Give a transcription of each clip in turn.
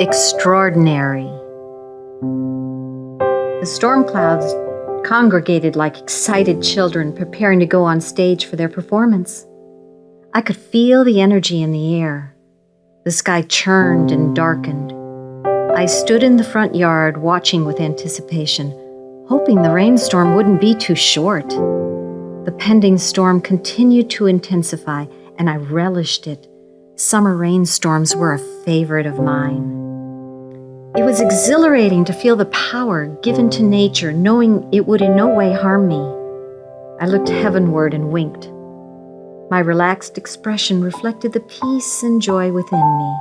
Extraordinary. The storm clouds congregated like excited children preparing to go on stage for their performance. I could feel the energy in the air. The sky churned and darkened. I stood in the front yard watching with anticipation, hoping the rainstorm wouldn't be too short. The pending storm continued to intensify, and I relished it. Summer rainstorms were a favorite of mine. It was exhilarating to feel the power given to nature, knowing it would in no way harm me. I looked heavenward and winked. My relaxed expression reflected the peace and joy within me.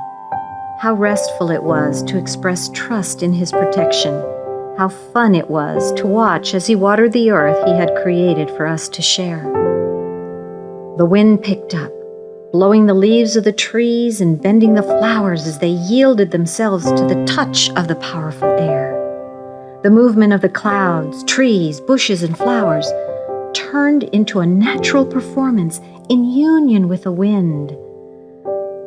How restful it was to express trust in His protection. How fun it was to watch as He watered the earth He had created for us to share. The wind picked up, blowing the leaves of the trees and bending the flowers as they yielded themselves to the touch of the powerful air. The movement of the clouds, trees, bushes, and flowers turned into a natural performance in union with the wind.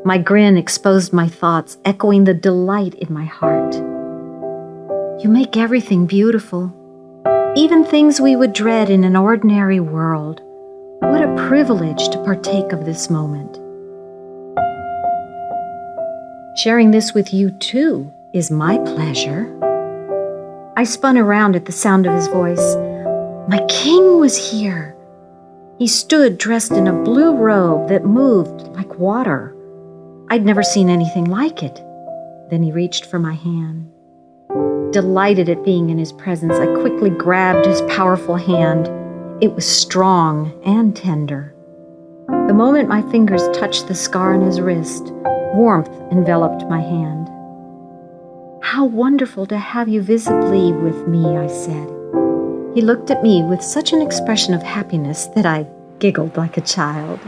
My grin exposed my thoughts, echoing the delight in my heart. You make everything beautiful, even things we would dread in an ordinary world. What a privilege to partake of this moment. Sharing this with you, too, is my pleasure. I spun around at the sound of His voice. My king was here. He stood dressed in a blue robe that moved like water. I'd never seen anything like it. Then he reached for my hand. Delighted at being in His presence, I quickly grabbed His powerful hand. It was strong and tender. The moment my fingers touched the scar on His wrist, warmth enveloped my hand. How wonderful to have you visibly with me, I said. He looked at me with such an expression of happiness that I giggled like a child.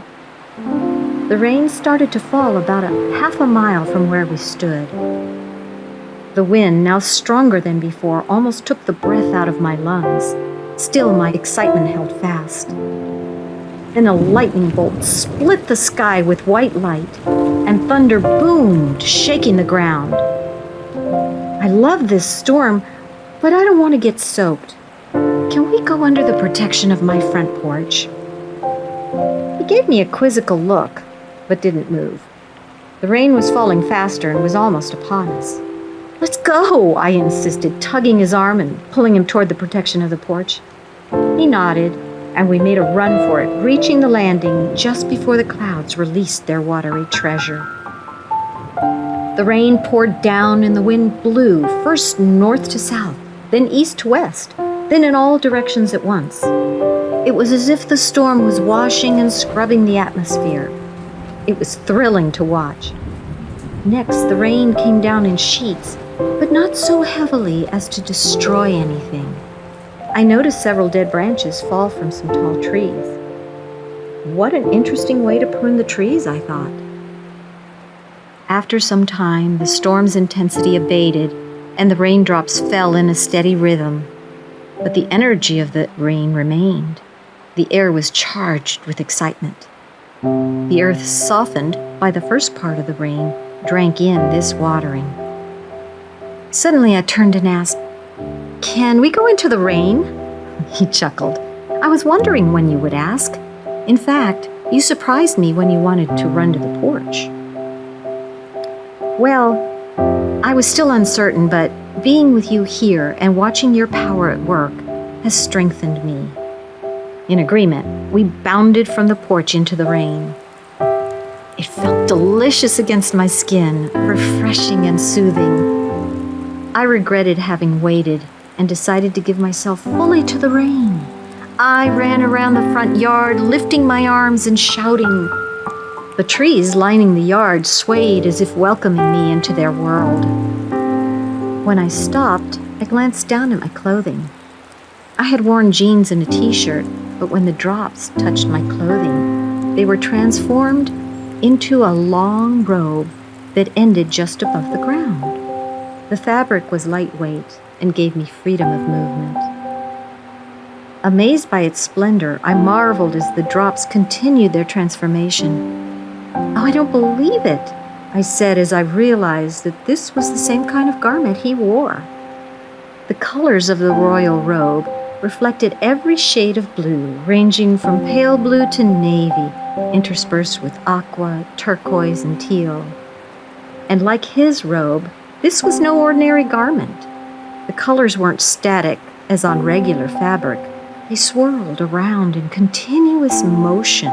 The rain started to fall about half a mile from where we stood. The wind, now stronger than before, almost took the breath out of my lungs. Still, my excitement held fast. Then a lightning bolt split the sky with white light, and thunder boomed, shaking the ground. I love this storm, but I don't want to get soaked. Can we go under the protection of my front porch? He gave me a quizzical look, but didn't move. The rain was falling faster and was almost upon us. Let's go, I insisted, tugging his arm and pulling him toward the protection of the porch. He nodded, and we made a run for it, reaching the landing just before the clouds released their watery treasure. The rain poured down and the wind blew, first north to south, then east to west, then in all directions at once. It was as if the storm was washing and scrubbing the atmosphere. It was thrilling to watch. Next, the rain came down in sheets, but not so heavily as to destroy anything. I noticed several dead branches fall from some tall trees. What an interesting way to prune the trees, I thought. After some time, the storm's intensity abated, and the raindrops fell in a steady rhythm. But the energy of the rain remained. The air was charged with excitement. The earth, softened by the first part of the rain, drank in this watering. Suddenly I turned and asked, "Can we go into the rain?" He chuckled. "I was wondering when you would ask. In fact, you surprised me when you wanted to run to the porch." Well, I was still uncertain, but being with you here and watching your power at work has strengthened me. In agreement, we bounded from the porch into the rain. It felt delicious against my skin, refreshing and soothing. I regretted having waited and decided to give myself fully to the rain. I ran around the front yard, lifting my arms and shouting. The trees lining the yard swayed as if welcoming me into their world. When I stopped, I glanced down at my clothing. I had worn jeans and a t-shirt, but when the drops touched my clothing, they were transformed into a long robe that ended just above the ground. The fabric was lightweight and gave me freedom of movement. Amazed by its splendor, I marveled as the drops continued their transformation. "Oh, I don't believe it. I said as I realized that this was the same kind of garment he wore. The colors of the royal robe reflected every shade of blue, ranging from pale blue to navy, interspersed with aqua, turquoise, and teal. And like his robe, this was no ordinary garment. The colors weren't static, as on regular fabric. They swirled around in continuous motion.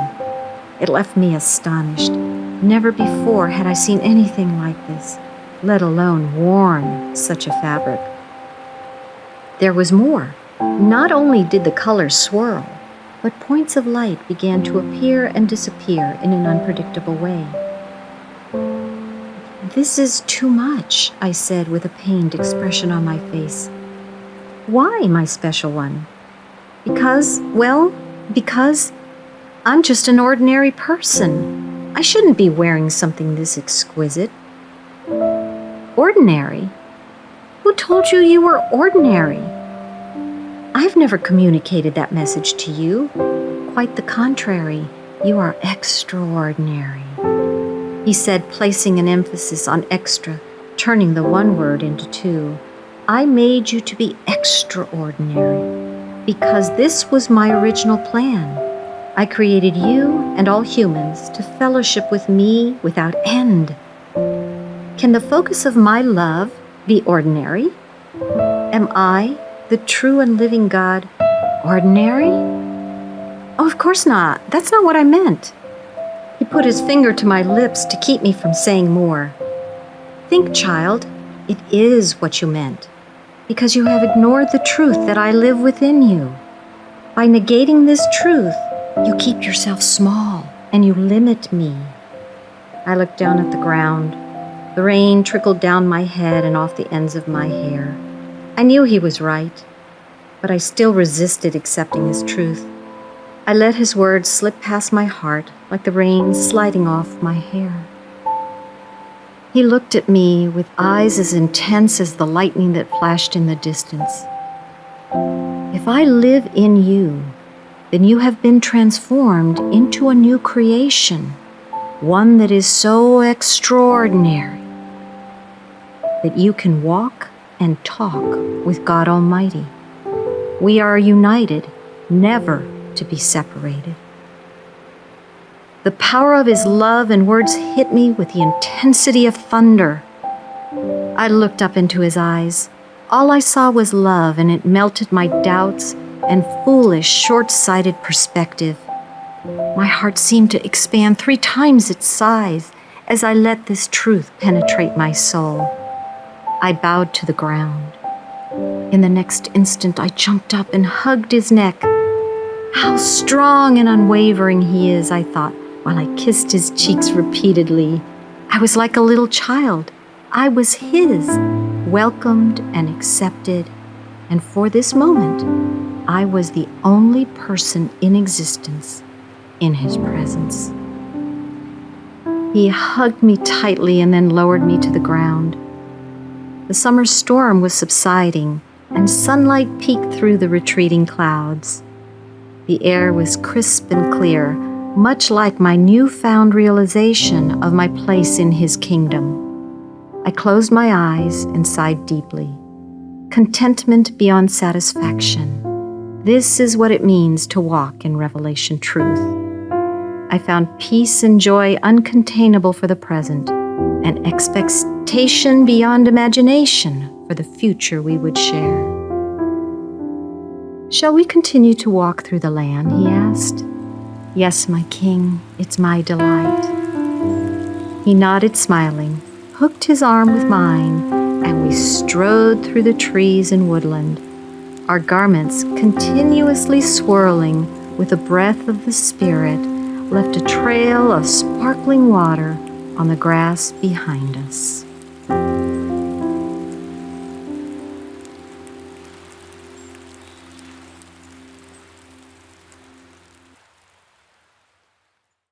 It left me astonished. Never before had I seen anything like this, let alone worn such a fabric. There was more. Not only did the colors swirl, but points of light began to appear and disappear in an unpredictable way. "This is too much," I said with a pained expression on my face. "Why, my special one?" Because I'm just an ordinary person. I shouldn't be wearing something this exquisite." "Ordinary? Who told you you were ordinary? I've never communicated that message to you. Quite the contrary, you are extraordinary," he said, placing an emphasis on extra, turning the one word into two. "I made you to be extraordinary because this was my original plan. I created you and all humans to fellowship with me without end. Can the focus of my love be ordinary? Am I, the true and living God, ordinary? Oh, of course not. That's not what I meant." He put his finger to my lips to keep me from saying more. "Think, child, it is what you meant, because you have ignored the truth that I live within you. By negating this truth, you keep yourself small and you limit me." I looked down at the ground. The rain trickled down my head and off the ends of my hair. I knew he was right, but I still resisted accepting his truth. I let his words slip past my heart like the rain sliding off my hair. He looked at me with eyes as intense as the lightning that flashed in the distance. "If I live in you, then you have been transformed into a new creation, one that is so extraordinary that you can walk and talk with God Almighty. We are united, never to be separated." The power of his love and words hit me with the intensity of thunder. I looked up into his eyes. All I saw was love, and it melted my doubts and foolish, short-sighted perspective. My heart seemed to expand 3 times its size as I let this truth penetrate my soul. I bowed to the ground. In the next instant, I jumped up and hugged his neck. How strong and unwavering he is, I thought, while I kissed his cheeks repeatedly. I was like a little child. I was his, welcomed and accepted, and for this moment, I was the only person in existence in his presence. He hugged me tightly and then lowered me to the ground. The summer storm was subsiding, and sunlight peeked through the retreating clouds. The air was crisp and clear, much like my newfound realization of my place in his kingdom. I closed my eyes and sighed deeply. Contentment beyond satisfaction. This is what it means to walk in revelation truth. I found peace and joy uncontainable for the present, and expectation beyond imagination for the future we would share. "Shall we continue to walk through the land?" he asked. "Yes, my king, it's my delight." He nodded, smiling, hooked his arm with mine, and we strode through the trees and woodland, our garments continuously swirling with the breath of the Spirit, left a trail of sparkling water on the grass behind us.